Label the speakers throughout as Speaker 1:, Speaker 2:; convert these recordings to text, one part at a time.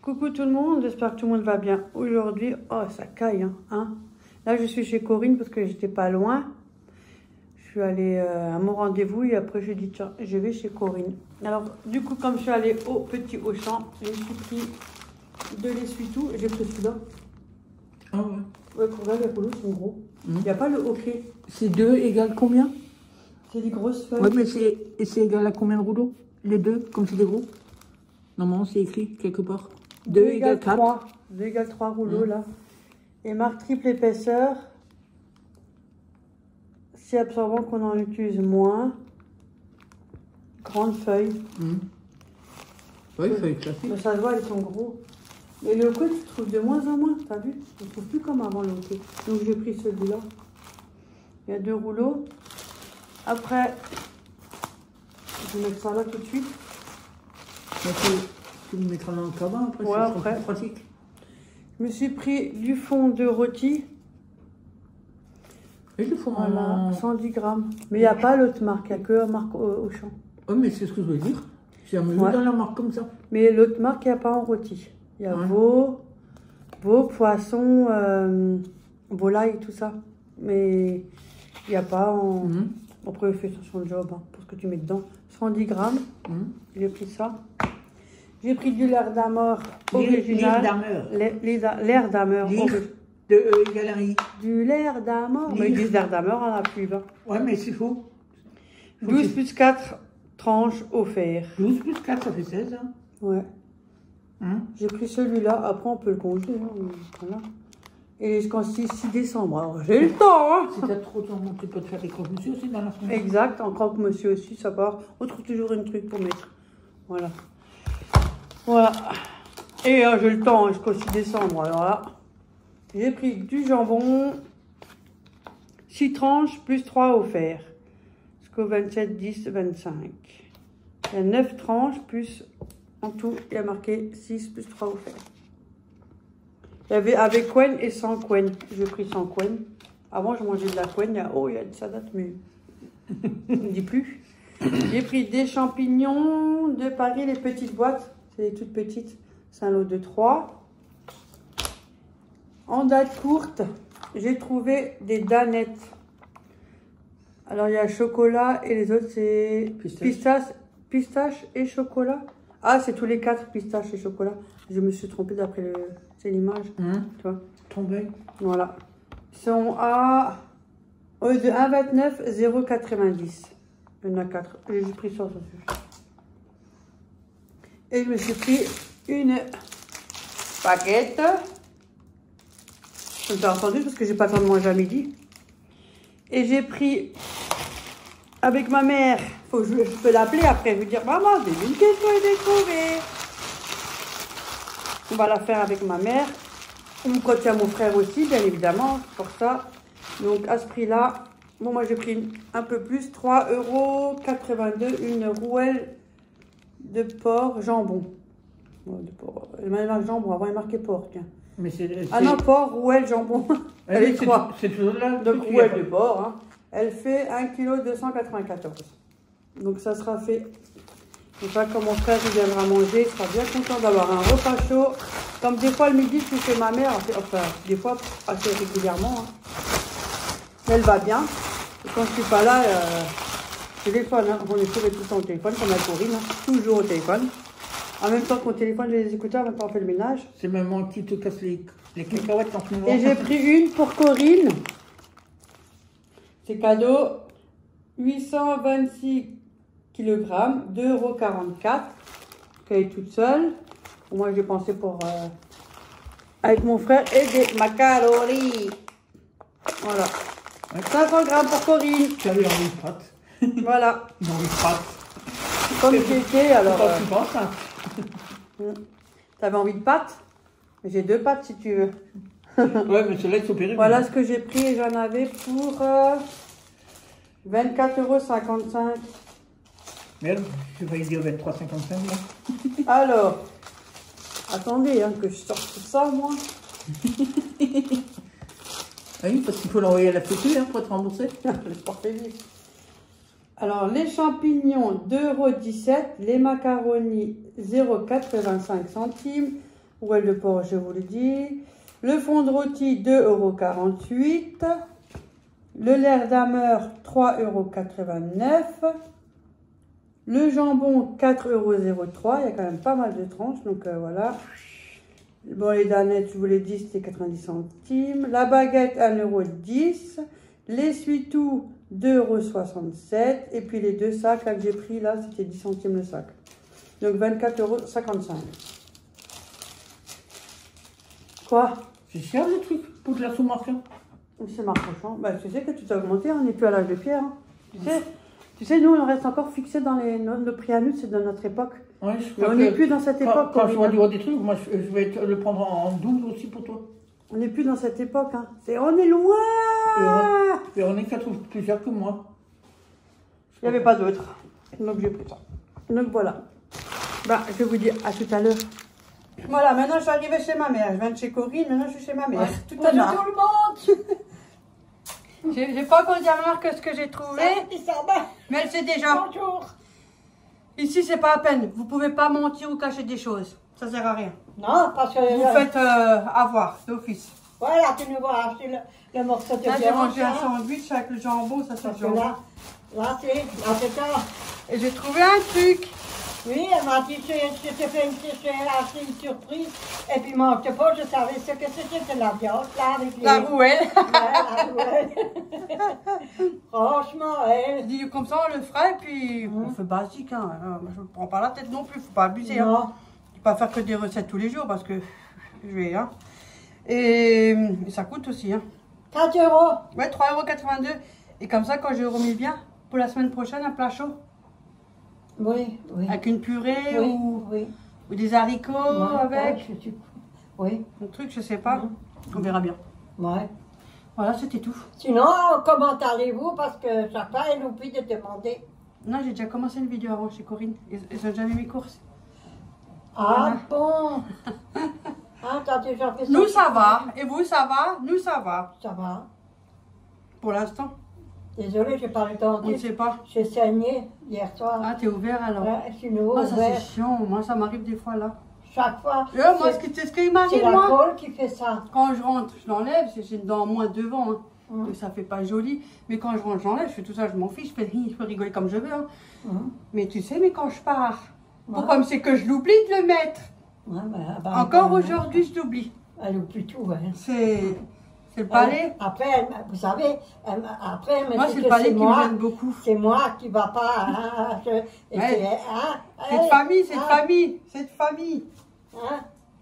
Speaker 1: Coucou tout le monde, j'espère que tout le monde va bien. Aujourd'hui, oh ça caille, hein. Là je suis chez Corinne parce que j'étais pas loin. Je suis allée à mon rendez-vous et après j'ai dit tiens, je vais chez Corinne. Alors du coup comme je suis allée au petit Auchan, je me suis pris de l'essuie-tout. J'ai pris celui-là.
Speaker 2: Ah ouais.
Speaker 1: Ouais, regarde les rouleaux sont gros. Il n'y a pas le hockey.
Speaker 2: C'est 2 égale combien?
Speaker 1: C'est des grosses feuilles.
Speaker 2: Ouais, mais c'est égal à combien de rouleaux? Les deux, comme c'est des gros? Normalement, c'est écrit quelque part. 2 égale 4.
Speaker 1: 2 égale 3 rouleaux là. Et marque triple épaisseur. Si absorbant qu'on en utilise moins. Grande feuille.
Speaker 2: Oui, feuille classique.
Speaker 1: Mais ça se voit, ils sont gros. Mais le hockey, tu trouves de moins en moins, t'as vu? On ne trouve plus comme avant le hockey. Donc j'ai pris celui-là. Il y a 2 rouleaux. Après, je vais mettre ça là tout de suite.
Speaker 2: Tu le mettras dans le cabas après,
Speaker 1: ouais, après.
Speaker 2: Pratique.
Speaker 1: Je me suis pris du fond de rôti.
Speaker 2: Et le fond
Speaker 1: voilà, 110 grammes. Mais il n'y a pas l'autre marque, il n'y a que la marque Auchan.
Speaker 2: Oui, mais c'est ce que je veux dire. J'ai jamais vu dans la marque comme ça.
Speaker 1: Mais l'autre marque, il n'y a pas en rôti. Il y a veau, poisson, volaille, tout ça. Mais il n'y a pas en... Après, il fait son job, pour ce que tu mets dedans. 110 grammes. J'ai pris ça. J'ai pris du lait d'ameur original. L'air d'ameur.
Speaker 2: De galerie.
Speaker 1: Du lait d'ameur. Mais ils disent l'air d'ameur en la pub.
Speaker 2: Ouais, mais c'est faux.
Speaker 1: 12 plus 4 tranches offertes.
Speaker 2: 12 plus 4, ça fait 16. Hein.
Speaker 1: Ouais. J'ai pris celui-là. Après, on peut le congeler. Voilà. Et jusqu'en 6 décembre. Alors, j'ai le temps.
Speaker 2: Si t'as trop de temps, tu peux te faire des croque-monsieur aussi dans la semaine.
Speaker 1: Exact. En croque-monsieur aussi, ça part. On trouve toujours un truc pour mettre. Voilà. Voilà. Et j'ai le temps jusqu'au 6 décembre. Alors là, j'ai pris du jambon. 6 tranches plus 3 offerts. Jusqu'au 27, 10, 25. Il y a 9 tranches plus... En tout, il y a marqué 6 plus 3 offerts. Il y avait avec couenne et sans couenne. J'ai pris sans couenne. Avant, je mangeais de la couenne. Il y a ça date, mais je ne dis plus. J'ai pris des champignons de Paris, les petites boîtes. C'est les toutes petites. C'est un lot de 3. En date courte, j'ai trouvé des danettes. Alors, il y a chocolat et les autres, c'est pistache et chocolat. Ah, c'est tous les 4 pistaches et chocolat. Je me suis trompée d'après l'image. Tu vois.
Speaker 2: Tombé.
Speaker 1: Voilà. Ils sont à de 1,29, 0,90. Il y en a 4. J'ai pris ça aussi. Et je me suis pris une baguette. Je me suis entendu parce que j'ai pas le temps de manger à midi. Et j'ai pris avec ma mère. Je peux l'appeler après. Je vais dire maman, j'ai une question à découvrir. On va la faire avec ma mère. Ou quand il y a mon frère aussi, bien évidemment, pour ça. Donc à ce prix-là, bon, moi j'ai pris un peu plus, 3,82 €, une rouelle de porc jambon. De porc. Le jambon, avant il marqué porc, tiens.
Speaker 2: Mais
Speaker 1: ah non, porc, rouelle, jambon. Elle est 3.
Speaker 2: C'est toujours là.
Speaker 1: Donc rouelle de porc, Elle fait 1,294 kg. Donc ça sera fait. Je sais pas quand mon frère il viendra manger, il sera bien content d'avoir un repas chaud. Comme des fois le midi, je suis chez ma mère, enfin des fois assez régulièrement. Elle va bien. Et quand je suis pas là, téléphone, on est tout le temps au téléphone, comme la Corinne, toujours au téléphone. En même temps qu'on téléphone, j'ai les écouteurs, maintenant on fait le ménage.
Speaker 2: C'est maman qui te casse les cacahuètes en ce moment.
Speaker 1: Et j'ai pris une pour Corinne. C'est cadeau. 826 kg, 2,44 €. Qu'elle est toute seule. Moi, j'ai pensé pour... avec mon frère et des macaronis. Voilà. 500 grammes pour Corinne.
Speaker 2: Tu avais envie de pâtes.
Speaker 1: Voilà.
Speaker 2: Envie de pâtes.
Speaker 1: Comme j'étais, alors...
Speaker 2: Quand tu penses,
Speaker 1: T'avais envie de pâtes? J'ai 2 pâtes si tu veux.
Speaker 2: Ouais, mais ceux-là, ils sont périmés.
Speaker 1: Voilà ce que j'ai pris et j'en avais pour 24,55 €.
Speaker 2: Merde, je vais dire 23,55 €.
Speaker 1: Alors, attendez, que je sorte tout ça, moi.
Speaker 2: Oui, parce qu'il faut l'envoyer à la sécu pour être remboursé.
Speaker 1: Le porter vite. Alors, les champignons, 2,17 €. Les macaronis, 0,85 €. Rouelle de porc, je vous l'ai dit. Le fond de rôti, 2,48 €. Le lait d'Hammer, 3,89 €. Le jambon, 4,03 €. Il y a quand même pas mal de tranches, donc voilà. Bon, les danettes, je vous l'ai dit, c'était 90 centimes. La baguette, 1,10 €. L'essuie-tout, 2,67 €. Et puis les deux sacs là, que j'ai pris, là, c'était 10 centimes le sac. Donc 24,55 €. Quoi?
Speaker 2: C'est cher le truc pour de la sous-marque.
Speaker 1: C'est marchand. Bah, tu sais que tout a augmenté, on n'est plus à l'âge de pierre. Hein. Tu sais, nous, on reste encore fixé dans nos prix à nous, c'est de notre époque.
Speaker 2: Ouais,
Speaker 1: on n'est plus dans cette époque.
Speaker 2: Quand je vois des trucs, moi je vais le prendre en 12 aussi pour toi.
Speaker 1: On n'est plus dans cette époque. Hein. On est loin.
Speaker 2: Véronique, elle trouve plus cher que moi.
Speaker 1: Il n'y avait pas d'autre. Donc j'ai pris ça. Donc voilà. Bah, je vous dis à tout à l'heure. Voilà, maintenant je suis arrivée chez ma mère. Je viens de chez Corinne, maintenant je suis chez ma mère.
Speaker 2: Tout à l'heure. Tout le monde.
Speaker 1: J'ai pas encore dit à ma mère que ce que j'ai trouvé. Mais elle sait déjà.
Speaker 2: Bonjour.
Speaker 1: Ici, c'est pas à peine. Vous pouvez pas mentir ou cacher des choses. Ça sert à rien.
Speaker 3: Non, parce que...
Speaker 1: Vous faites avoir d'office.
Speaker 3: Voilà, tu nous vas acheter le morceau de
Speaker 1: Là,
Speaker 3: viande.
Speaker 1: j'ai mangé un sandwich avec le jambon, ça c'est le jambon.
Speaker 3: Là, c'est ça.
Speaker 1: Et j'ai trouvé un truc.
Speaker 3: Oui, elle m'a dit, je te fais une surprise. Et puis, mange pas, je savais ce que c'était, la viande, là, avec les...
Speaker 1: La rouelle.
Speaker 3: Ouais, la rouelle. Franchement, elle...
Speaker 1: Je dis, comme ça, on le fera et puis on fait basique. Hein. Je ne prends pas la tête non plus, faut pas abuser. Hein.
Speaker 3: Non.
Speaker 1: Je ne vais pas faire que des recettes tous les jours parce que je vais... Hein. Et ça coûte aussi. Hein.
Speaker 3: 4 €.
Speaker 1: Ouais, 3,82 €. Et comme ça, quand je remis bien, pour la semaine prochaine, un plat chaud.
Speaker 3: Oui, oui.
Speaker 1: Avec une purée
Speaker 3: Oui,
Speaker 1: ou,
Speaker 3: oui.
Speaker 1: ou des haricots
Speaker 3: Ouais,
Speaker 1: avec.
Speaker 3: ouais, oui.
Speaker 1: Un truc, je sais pas. On verra bien.
Speaker 3: Ouais.
Speaker 1: Voilà, c'était tout.
Speaker 3: Sinon, comment allez-vous? Parce que chaque fois, elle oublie de demander.
Speaker 1: Non, j'ai déjà commencé une vidéo avant chez Corinne. Ils ont déjà mis mes courses.
Speaker 3: Ah bon? Ah, t'as déjà fait ça?
Speaker 1: Nous, ça va. Et vous, ça va? Nous, ça va.
Speaker 3: Ça va.
Speaker 1: Pour l'instant.
Speaker 3: Désolée, j'ai pas le temps
Speaker 1: On
Speaker 3: de
Speaker 1: ne sait pas.
Speaker 3: J'ai saigné hier soir.
Speaker 1: Ah, t'es ouvert alors?
Speaker 3: Ouais, je suis nouveau
Speaker 1: Ah, ça
Speaker 3: ouvert.
Speaker 1: c'est chiant. Moi, ça m'arrive des fois là.
Speaker 3: Chaque fois.
Speaker 1: Moi, c'est ce qui
Speaker 3: C'est
Speaker 1: m'arrive,
Speaker 3: la
Speaker 1: moi.
Speaker 3: colle qui fait ça.
Speaker 1: Quand je rentre, je l'enlève. J'ai une dent en moins devant. Hein.
Speaker 3: Hum.
Speaker 1: Donc ça fait pas joli. Mais quand je rentre, j'enlève. Je fais tout ça, je m'en fiche. Je peux rigoler comme je veux. Hein. Mais tu sais, mais quand je pars, pourquoi me c'est que je l'oublie de le mettre?
Speaker 3: Ouais,
Speaker 1: Encore aujourd'hui, je l'oublie.
Speaker 3: Elle oublie tout. Hein.
Speaker 1: C'est le palais.
Speaker 3: Après, vous savez, après, elle me
Speaker 1: Moi,
Speaker 3: dit
Speaker 1: c'est
Speaker 3: que
Speaker 1: le palais qui me
Speaker 3: moi,
Speaker 1: gêne beaucoup.
Speaker 3: c'est moi qui va pas. Hein,
Speaker 1: C'est de famille, c'est de famille, c'est de famille.
Speaker 3: Hein?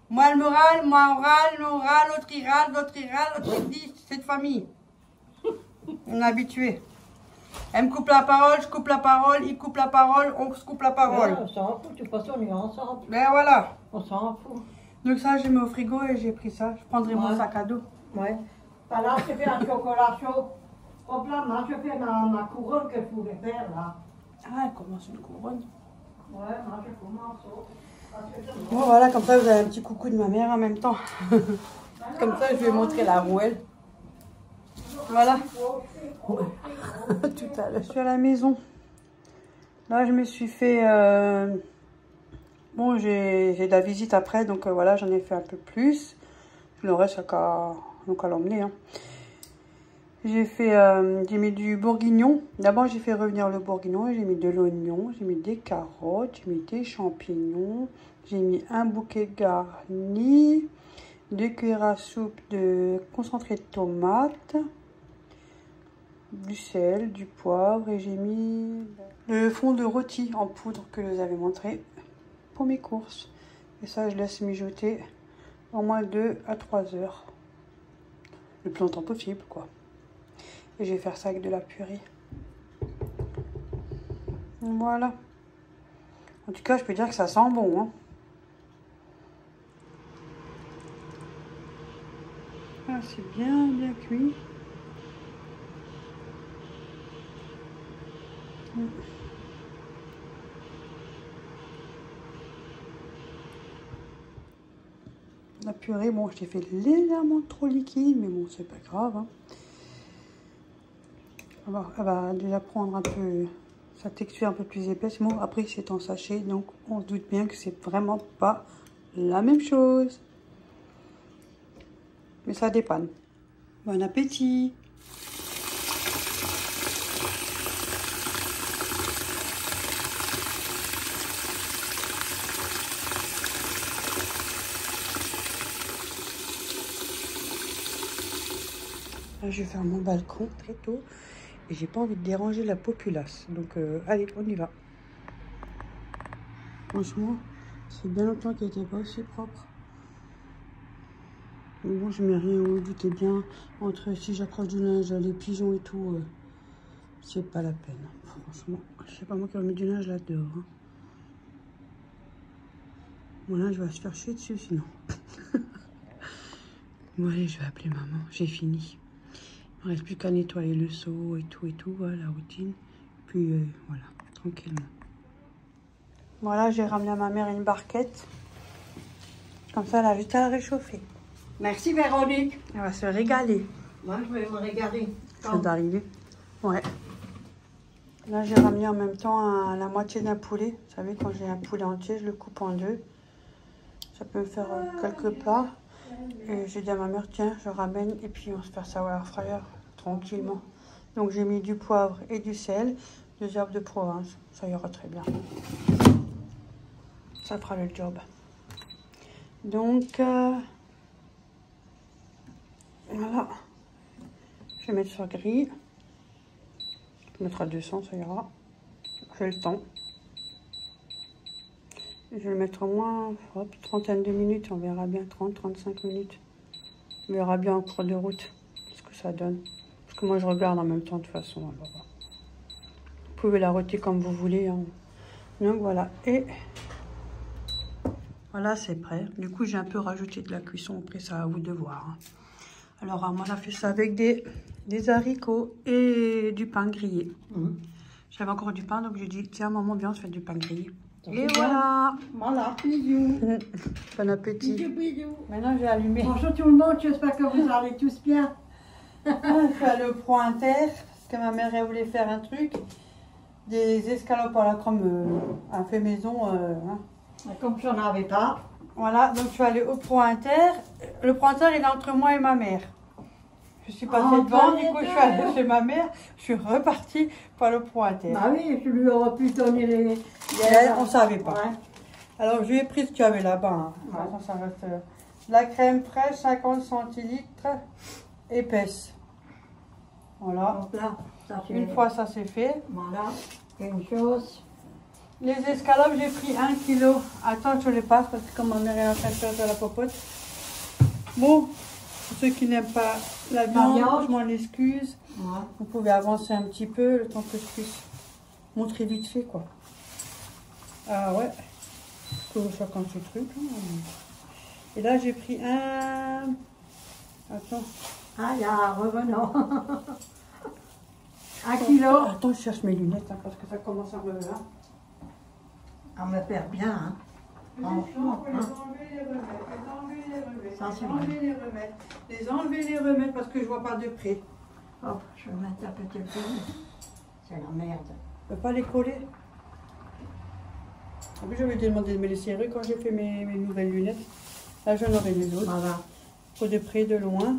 Speaker 1: Moi, elle me râle, moi, on râle, l'autre il râle, l'autre il râle, l'autre il dit, c'est de famille. On est habitué. Elle me coupe la parole, je coupe la parole, il coupe la parole, on se coupe la parole.
Speaker 3: Ouais, on s'en fout, de toute façon, on est ensemble.
Speaker 1: Ben voilà.
Speaker 3: On s'en fout.
Speaker 1: Donc ça, j'ai mis au frigo et j'ai pris ça. Je prendrai mon sac à dos.
Speaker 3: Ouais. Voilà, je fais un chocolat chaud. Hop là, moi, je fais ma couronne que je voulais faire là.
Speaker 1: Ah, elle commence une couronne.
Speaker 3: Ouais, moi, je commence.
Speaker 1: Bon, voilà, comme ça, vous avez un petit coucou de ma mère en même temps. Comme ça, je vais montrer la rouelle. Voilà. Tout à l'heure. Je suis à la maison. Là, je me suis fait... Bon, j'ai de la visite après, donc voilà, j'en ai fait un peu plus. Le reste, ça qu'à l'emmener. Hein. J'ai mis du bourguignon. D'abord, j'ai fait revenir le bourguignon. J'ai mis de l'oignon, j'ai mis des carottes, j'ai mis des champignons. J'ai mis un bouquet garni, 2 cuillères à soupe de concentré de tomate, du sel, du poivre et j'ai mis le fond de rôti en poudre que je vous avais montré pour mes courses. Et ça, je laisse mijoter au moins 2 à 3 heures. Le plus longtemps possible, quoi. Et je vais faire ça avec de la purée. Voilà. En tout cas, je peux dire que ça sent bon. Hein. Ah, c'est bien, bien cuit. La purée, bon, je l'ai fait légèrement trop liquide, mais bon, c'est pas grave. Hein. Elle va déjà prendre un peu sa texture un peu plus épaisse. Bon, après, c'est en sachet, donc on se doute bien que c'est vraiment pas la même chose. Mais ça dépanne. Bon appétit! Là, je vais faire mon balcon très tôt et j'ai pas envie de déranger la populace. Donc, allez, on y va. Franchement, c'est bien longtemps qu'elle n'était pas aussi propre. Mais bon, je mets rien où, doutez bien. Entre si j'accroche du linge, les pigeons et tout, c'est pas la peine. Franchement, je sais pas moi qui remets du linge là dehors. Hein. Mon linge va se faire chier dessus sinon. Bon, allez, je vais appeler maman. J'ai fini. Il ne reste plus qu'à nettoyer le seau et tout, voilà, la routine. Puis voilà, tranquillement. Voilà, j'ai ramené à ma mère une barquette. Comme ça, elle a juste à la réchauffer.
Speaker 3: Merci Véronique.
Speaker 1: Elle va se régaler.
Speaker 3: Moi, je vais me régaler.
Speaker 1: Ça vient d'arriver. Ouais. Là, j'ai ramené en même temps la moitié d'un poulet. Vous savez, quand j'ai un poulet entier, je le coupe en deux. Ça peut me faire quelques plats. Et j'ai dit à ma mère, tiens, je ramène et puis on se fait ça au air fryer tranquillement. Donc j'ai mis du poivre et du sel, 2 herbes de Provence. Ça ira très bien. Ça fera le job. Donc, voilà. Je vais mettre sur grille. Je vais mettre à 200, ça ira. J'ai le temps. Je vais le mettre au moins hop, trentaine de minutes, on verra bien, 30-35 minutes. On verra bien en cours de route ce que ça donne. Parce que moi je regarde en même temps de toute façon. Alors, vous pouvez la rôter comme vous voulez. Hein. Donc voilà, et voilà c'est prêt. Du coup j'ai un peu rajouté de la cuisson, après ça à vous de voir. Hein. Alors moi on a fait ça avec des haricots et du pain grillé. J'avais encore du pain donc j'ai dit tiens maman bien on se fait du pain grillé. Et voilà.
Speaker 3: Voilà, bisous.
Speaker 1: Bon appétit.
Speaker 3: Bisous, bisous.
Speaker 1: Maintenant, j'ai allumé.
Speaker 3: Bonjour tout le monde, j'espère que vous allez tous bien.
Speaker 1: Je suis allée au Pro Inter, parce que ma mère elle voulait faire un truc. Des escalopes à la crème à fait maison. Hein.
Speaker 3: Comme j'en avais pas.
Speaker 1: Voilà, donc je suis allée au Pro Inter. Le Pro Inter, il est entre moi et ma mère. Je suis passée devant, du coup, je suis allée chez ma mère. Je suis repartie pour le Pro Inter.
Speaker 3: Bah oui, je lui aurais pu donner les...
Speaker 1: On ne savait pas. Ouais. Alors, je lui ai pris ce qu'il y avait là-bas. Hein. Ouais. Ça reste, la crème fraîche, 50 centilitres, épaisse. Voilà.
Speaker 3: Donc là, ça
Speaker 1: une fois ça c'est fait.
Speaker 3: Voilà, une chose.
Speaker 1: Les escalopes, j'ai pris 1 kg. Attends, je les passe parce que comme ma mère est en train de faire de la popote. Bon, pour ceux qui n'aiment pas la viande, je m'en excuse. Ouais. Vous pouvez avancer un petit peu le temps que je puisse montrer vite fait quoi. Ah ouais, je peux chacun ce truc. Hein. Et là j'ai pris un... Attends.
Speaker 3: Ah, il y a revenant. 1 kg.
Speaker 1: Attends, je cherche mes lunettes hein, parce que ça commence à revenir.
Speaker 3: On me perd bien. Hein. Franchement.
Speaker 1: Les enlever, les remettre.
Speaker 3: Ça, c'est
Speaker 1: les enlever, les remettre parce que je vois pas de près.
Speaker 3: Oh, je vais mettre un petit peu. C'est la merde.
Speaker 1: Je peux pas les coller. En plus, j'avais demandé de me les serrer quand j'ai fait mes nouvelles lunettes. Là, j'en aurai les autres.
Speaker 3: Voilà.
Speaker 1: Faut de près, de loin.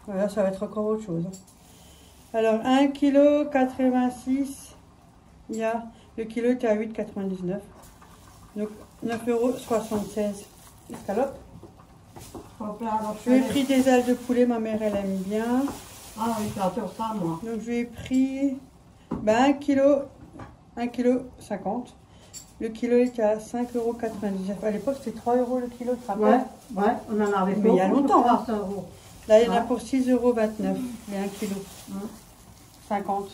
Speaker 1: Voilà, ça va être encore autre chose. Alors, 1,86 kg. Il y a... Le kilo était à 8,99 €. Donc, 9,76 € escalope. Je lui ai pris des ailes de poulet, ma mère elle aime bien.
Speaker 3: Ah oui, j'adore ça moi.
Speaker 1: Donc je lui ai pris 1 kg, 1,50 kg. Le kilo était à 5,99 €. À l'époque c'était 3 € le kilo, tu te rappelles?
Speaker 3: Ouais, on en avait
Speaker 1: mais il y a longtemps. Hein. Là il y en a pour 6,29 €, les 1 kg. 50.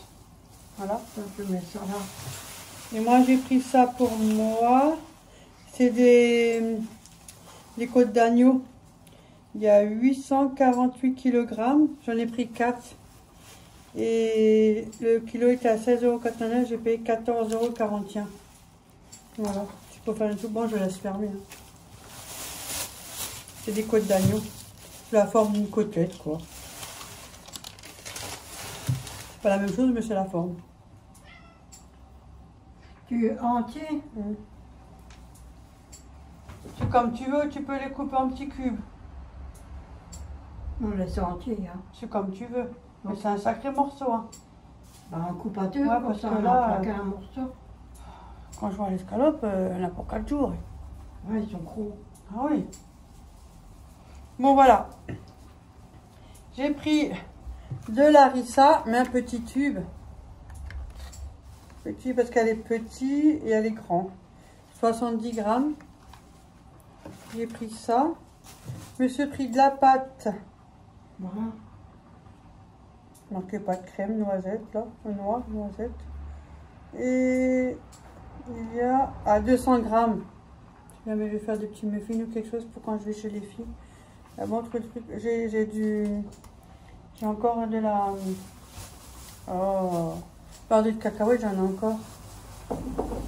Speaker 1: Voilà.
Speaker 3: Donc, je mets ça là.
Speaker 1: Et moi j'ai pris ça pour moi. C'est des côtes d'agneau. Il y a 848 kg. J'en ai pris 4. Et le kilo était à 16,89 €. J'ai payé 14,41 €. Voilà. C'est pour faire un tout bon, je laisse fermer. Hein. C'est des côtes d'agneau. La forme d'une côtelette, quoi. C'est pas la même chose, mais c'est la forme.
Speaker 3: Tu entier?
Speaker 1: C'est comme tu veux, tu peux les couper en petits cubes.
Speaker 3: On laisse entier, hein.
Speaker 1: C'est comme tu veux. Mais c'est un sacré morceau, hein.
Speaker 3: Bah, on coupe à deux,
Speaker 1: Ouais,
Speaker 3: comme
Speaker 1: parce
Speaker 3: ça,
Speaker 1: que
Speaker 3: on
Speaker 1: là,
Speaker 3: en plaque un morceau.
Speaker 1: Quand je vois l'escalope, il y en a pour 4 jours.
Speaker 3: Ouais, ils sont gros.
Speaker 1: Ah oui. Bon, voilà. J'ai pris de l'harissa, mais un petit tube. Petit parce qu'elle est petite et elle est grande. 70 grammes. J'ai pris ça. Je me suis pris de la pâte.
Speaker 3: Voilà.
Speaker 1: Marqué pas de crème, noisette, là. Noix, noisette. Et il y a à 200 grammes. Si jamais je vais faire des petits muffins ou quelque chose pour quand je vais chez les filles. La montre le truc. J'ai encore de la. Oh. Beurre de cacahuète, j'en ai encore.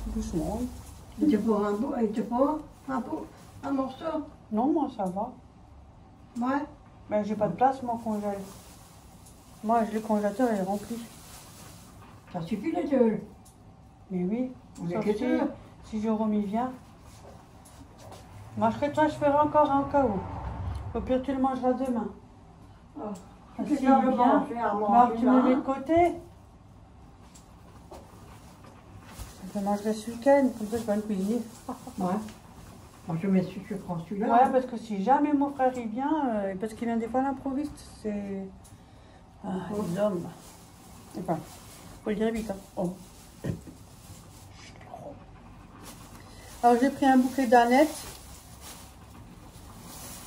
Speaker 1: Doucement.
Speaker 3: Et tu prends un morceau?
Speaker 1: Non, moi ça va.
Speaker 3: Ouais.
Speaker 1: Mais j'ai pas de place, moi, congèle. Moi, le congélateur est rempli.
Speaker 3: Ça suffit les deux.
Speaker 1: Mais oui.
Speaker 3: On est
Speaker 1: Sauf
Speaker 3: que
Speaker 1: si,
Speaker 3: deux.
Speaker 1: si Jérôme y vient. Moi, je ferai encore un cas où. Au pire, tu le mangeras demain.
Speaker 3: Oh.
Speaker 1: Ah,
Speaker 3: Qu'est-ce
Speaker 1: s'il
Speaker 3: que je vais
Speaker 1: vient,
Speaker 3: manger à
Speaker 1: bah,
Speaker 3: manger,
Speaker 1: tu
Speaker 3: là,
Speaker 1: me mets de
Speaker 3: hein?
Speaker 1: côté. Je le mangerai ce week-end, comme ça je vais me cuisiner.
Speaker 3: Ouais. Moi, je prends celui-là.
Speaker 1: Ouais, parce que si jamais mon frère il vient, parce qu'il vient des fois à l'improviste, c'est. Ah, les hommes. Enfin, faut le dire vite. Hein. Oh. Alors j'ai pris un bouquet d'ânettes.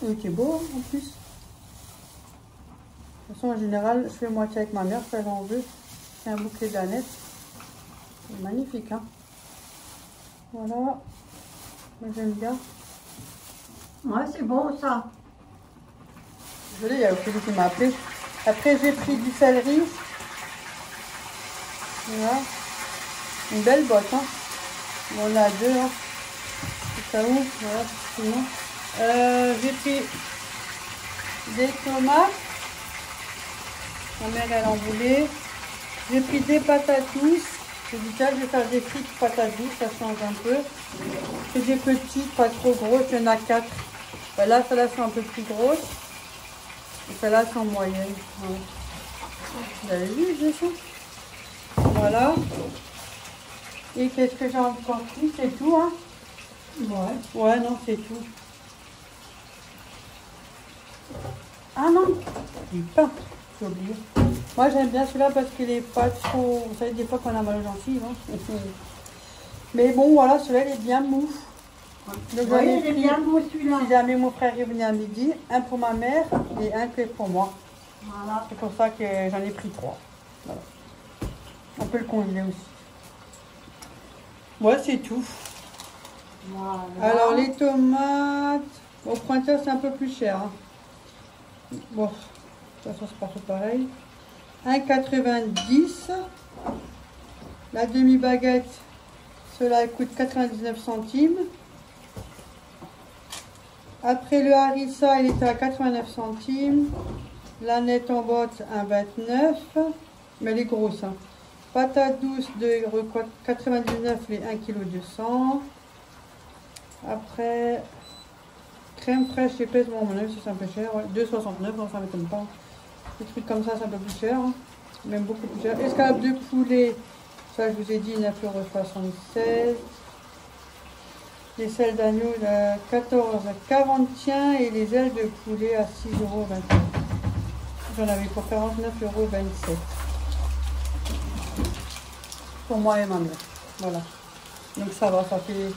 Speaker 1: Il était beau hein, en plus. De toute façon, en général, je fais moitié avec ma mère, ça j'en veux. C'est un bouquet d'ânettes. C'est magnifique, hein. Voilà. Moi j'aime bien.
Speaker 3: Ouais, c'est bon ça.
Speaker 1: Désolée, il y a Ophélie qui m'a appelé. Après, j'ai pris du céleri. Voilà. Une belle boîte, hein. Bon, on a deux, hein. C'est ça où? Voilà, sinon. J'ai pris des tomates. Ma mère, elle en voulait. J'ai pris des patates douces. J'ai dit, tiens, je vais faire des frites patates douces, ça change un peu. C'est des petites, pas trop grosses, il y en a 4. Ben là, celles-là sont un peu plus grosses. Et celles-là sont moyennes. Ouais. Vous avez vu, je sais. Voilà. Et qu'est-ce que j'ai encore pris? C'est tout, hein?
Speaker 3: Ouais.
Speaker 1: Ouais, non, c'est tout. Ah non, du pain, j'ai oublié. Moi, j'aime bien celui-là parce qu'il n'est pas trop... Vous savez, des fois, qu'on a mal aux gencives. Hein. Mais bon, voilà, celui-là, il est bien mou. Donc, j'en ai
Speaker 3: Oui, il est
Speaker 1: pris,
Speaker 3: bien beau celui-là.
Speaker 1: si jamais mon frère est venu à midi, un pour ma mère et un que pour moi.
Speaker 3: Voilà.
Speaker 1: C'est pour ça que j'en ai pris 3. Voilà. On peut le congeler aussi. Ouais, c'est tout.
Speaker 3: Voilà.
Speaker 1: Alors, les tomates, au pointeur, c'est un peu plus cher. Hein. Bon, de toute façon, c'est partout pareil. 1,90. La demi-baguette, cela coûte 99 centimes. Après, le harissa, il était à 89 centimes. La nette en botte, 1,29. Mais elle est grosse. Hein. Patates douces, 2,99 €, les 1,2 kg. Après, crème fraîche épaisse, bon, à mon avis, c'est un peu cher. Ouais. 2,69 €, donc ça ne m'étonne pas. Des trucs comme ça, c'est un peu plus cher. Hein. Même beaucoup plus cher. Escalope de poulet, ça, je vous ai dit, 9,76 €. Les selles d'agneau, 14,41 € et les ailes de poulet à 6,21 €. J'en avais pour 49,27 €. Pour moi et ma mère. Voilà. Donc ça va, ça fait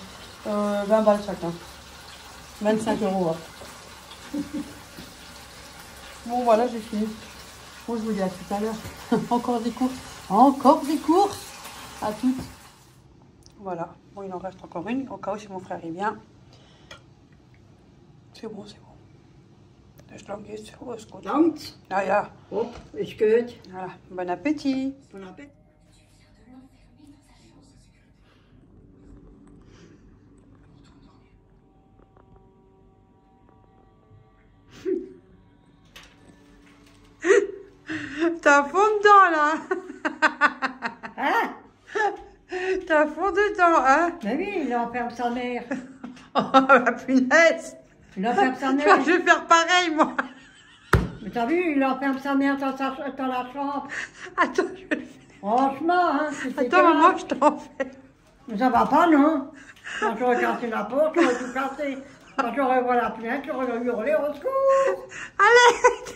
Speaker 1: 20 balles chacun. 25 €. Ouais. Bon voilà, j'ai fini. Bon, je vous dis à tout à l'heure. Encore des courses. Encore des courses. À toutes. Voilà. Bon, il en reste encore une. Au cas où si mon frère est bien. C'est bon, c'est bon. Dus lang is het goed.
Speaker 3: Dankt.
Speaker 1: Ah ja.
Speaker 3: Hop, is goed.
Speaker 1: Voilà. Bon appétit.
Speaker 3: Bon appétit.
Speaker 1: T'as fond dedans là.
Speaker 3: Hein?
Speaker 1: T'as fond dedans, hein.
Speaker 3: Mais oui, il enferme sa mère.
Speaker 1: Oh la punaise.
Speaker 3: Il enferme sa
Speaker 1: Je
Speaker 3: mère.
Speaker 1: vais faire pareil moi.
Speaker 3: Mais t'as vu, il enferme sa mère dans la chambre.
Speaker 1: Attends, je vais le faire.
Speaker 3: Franchement, hein, c'est
Speaker 1: Attends, maman, je t'en fais.
Speaker 3: Mais ça va pas, non? Quand j'aurais cassé la porte, j'aurais tout cassé. Quand j'aurais ouvert la fenêtre, j'aurais hurlé au secours.
Speaker 1: Allez!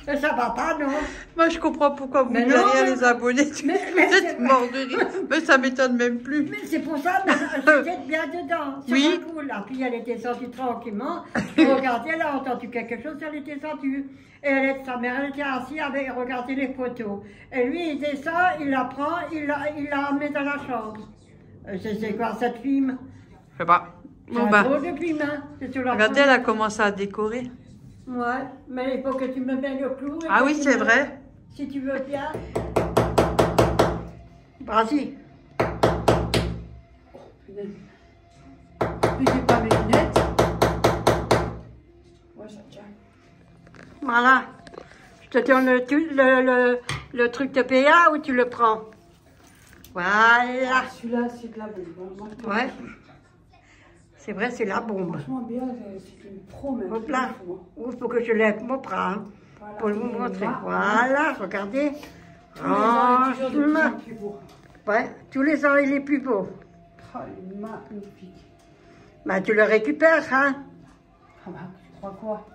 Speaker 3: Mais ça va pas, non?
Speaker 1: Moi, je comprends pourquoi vous
Speaker 3: Mais
Speaker 1: me
Speaker 3: non,
Speaker 1: derrière
Speaker 3: mais-
Speaker 1: les abonnés.
Speaker 3: mais
Speaker 1: Vous êtes
Speaker 3: c'est-
Speaker 1: mort de rire. Mais ça m'étonne même plus.
Speaker 3: Mais c'est pour ça que j'étais bien dedans. Sur
Speaker 1: Oui.
Speaker 3: un coup, la fille, elle était sortie tranquillement. Je regardais, elle a entendu quelque chose, elle était sortie. Et sa mère, elle était assise, elle regardait les photos. Et lui, il descend, il la prend, il la met dans la chambre. C'est quoi cette film?
Speaker 1: Je sais pas.
Speaker 3: C'est
Speaker 1: Bon,
Speaker 3: un
Speaker 1: bah,
Speaker 3: drôle de film, hein? C'est sur la
Speaker 1: regardez, elle a commencé à décorer.
Speaker 3: Ouais, mais il faut que tu me mettes le clou. et
Speaker 1: Ah
Speaker 3: que
Speaker 1: oui,
Speaker 3: tu
Speaker 1: c'est
Speaker 3: me-
Speaker 1: vrai.
Speaker 3: Si tu veux bien. Vas-y.
Speaker 1: Puis j'ai pas mes lunettes. Ouais, ça tient.
Speaker 3: Voilà. Je te donne le truc de PA ou tu le prends? Voilà.
Speaker 1: Ah, celui-là, c'est de la bombe.
Speaker 3: Ouais. C'est vrai, c'est la bombe.
Speaker 1: Franchement, bien, c'est une pro même.
Speaker 3: Hop là. Il faut que je lève mon bras hein, pour vous montrer. Voilà, regardez. Franchement. Ouais, tous les ans, il est plus beau.
Speaker 1: Oh, il est magnifique.
Speaker 3: Ben, tu le récupères, hein?
Speaker 1: Ah bah, tu crois quoi?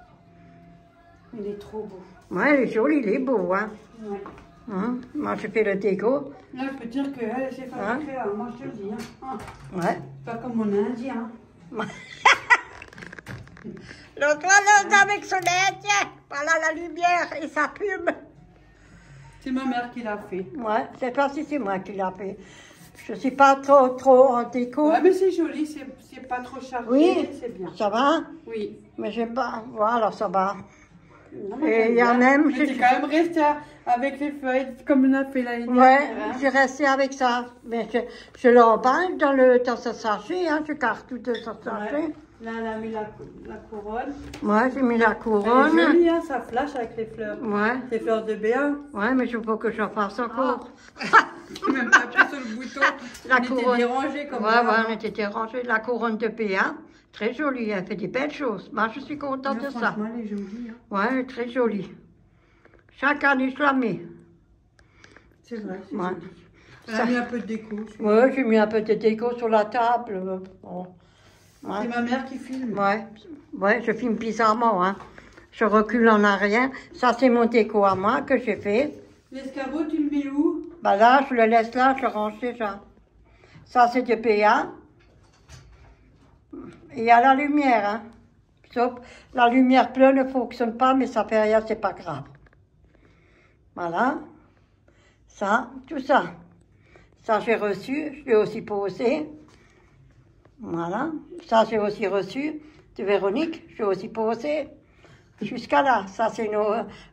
Speaker 1: Il est trop beau.
Speaker 3: Ouais, il est joli, il est beau, hein?
Speaker 1: Ouais.
Speaker 3: Moi, je fais le déco.
Speaker 1: Là, je peux te dire qu'elle s'est fabriquée, hein. Moi, je te le dis. Hein.
Speaker 3: Ouais.
Speaker 1: Pas comme mon indien.
Speaker 3: Le toilette avec son nez, tiens, voilà la lumière et sa plume.
Speaker 1: C'est ma mère qui l'a fait.
Speaker 3: Ouais, cette fois-ci, c'est moi qui l'a fait. Je suis pas trop en déco.
Speaker 1: Ouais, mais c'est joli, c'est pas trop chargé,
Speaker 3: Oui,
Speaker 1: c'est bien.
Speaker 3: ça va,
Speaker 1: Oui.
Speaker 3: mais j'aime pas. Voilà, ça va.
Speaker 1: Non, mais
Speaker 3: Et
Speaker 1: j'aime
Speaker 3: il y a
Speaker 1: bien.
Speaker 3: même-
Speaker 1: Mais t'es quand même resté avec les feuilles, comme on a fait l'année dernière.
Speaker 3: Ouais,
Speaker 1: hein.
Speaker 3: j'ai resté avec ça. Mais je l'emballe dans ce sachet, hein, je garde tout de ce sachet.
Speaker 1: Ouais. Là, elle a mis la couronne.
Speaker 3: Moi, j'ai mis la
Speaker 1: Elle est
Speaker 3: couronne.
Speaker 1: jolie, hein, ça flash avec les fleurs.
Speaker 3: Ouais,
Speaker 1: Les fleurs de béa.
Speaker 3: ouais, mais il faut que je fasse encore.
Speaker 1: J'ai même pas appuyé sur le bouton.
Speaker 3: La
Speaker 1: On était
Speaker 3: couronne.
Speaker 1: dérangés comme
Speaker 3: Ouais,
Speaker 1: ça.
Speaker 3: ouais, on était dérangés. La couronne de PA, très jolie, elle fait des belles choses. Moi, je suis contente de ça.
Speaker 1: Franchement, elle est jolie. Hein.
Speaker 3: Ouais, elle est très jolie. Chaque année, je la mets.
Speaker 1: C'est vrai, c'est
Speaker 3: Ouais.
Speaker 1: joli. Elle a mis un peu de déco.
Speaker 3: Ouais, j'ai mis un peu de déco sur la table. Bon. Ouais.
Speaker 1: C'est ma mère qui filme.
Speaker 3: Ouais. Ouais, je filme bizarrement, hein. Je recule en arrière. Ça, c'est mon déco à moi que j'ai fait.
Speaker 1: L'escabeau, tu le mets où?
Speaker 3: Bah là, je le laisse là, je le range déjà. Ça, c'est de PA. Il y a la lumière, hein. Sauf, la lumière bleue ne fonctionne pas, mais ça fait rien, c'est pas grave. Voilà. Ça, tout ça. Ça, j'ai reçu, je l'ai aussi posé. Voilà. Ça, j'ai aussi reçu de Véronique, j'ai aussi posé. Jusqu'à là. Ça, c'est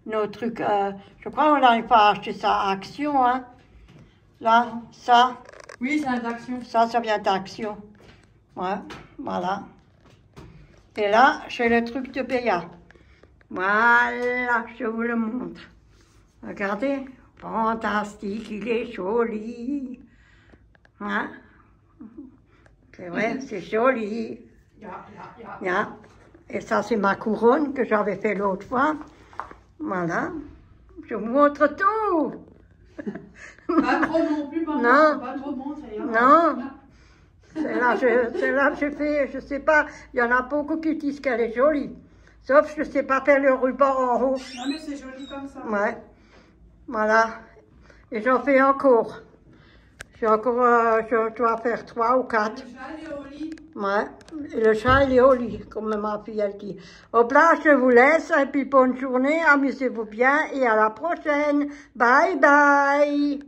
Speaker 3: nos trucs. Je crois qu'on n'arrive pas à acheter ça à Action, hein. Là, ça.
Speaker 1: Oui, c'est un d'action.
Speaker 3: Ça vient d'Action. Ouais, voilà. Et là, j'ai le truc de Béa. Voilà, je vous le montre. Regardez, fantastique, il est joli. Hein? C'est vrai, c'est joli. Yeah. Et ça, c'est ma couronne que j'avais fait l'autre fois. Voilà. Je vous montre tout.
Speaker 1: Pas trop non plus, maman.
Speaker 3: Non.
Speaker 1: Pas trop bon, ça ira.
Speaker 3: Non. Celle-là, je fais, je sais pas, il y en a beaucoup qui disent qu'elle est jolie. Sauf que je sais pas faire le ruban en haut.
Speaker 1: Non, mais c'est joli comme ça.
Speaker 3: Ouais. Voilà. Et j'en fais encore. J'ai encore, je dois faire 3 ou 4.
Speaker 1: Le chat, il est au lit.
Speaker 3: Ouais. Et le chat, il est au lit, comme ma fille, elle dit. Hop là, je vous laisse, et puis bonne journée, amusez-vous bien, et à la prochaine. Bye bye.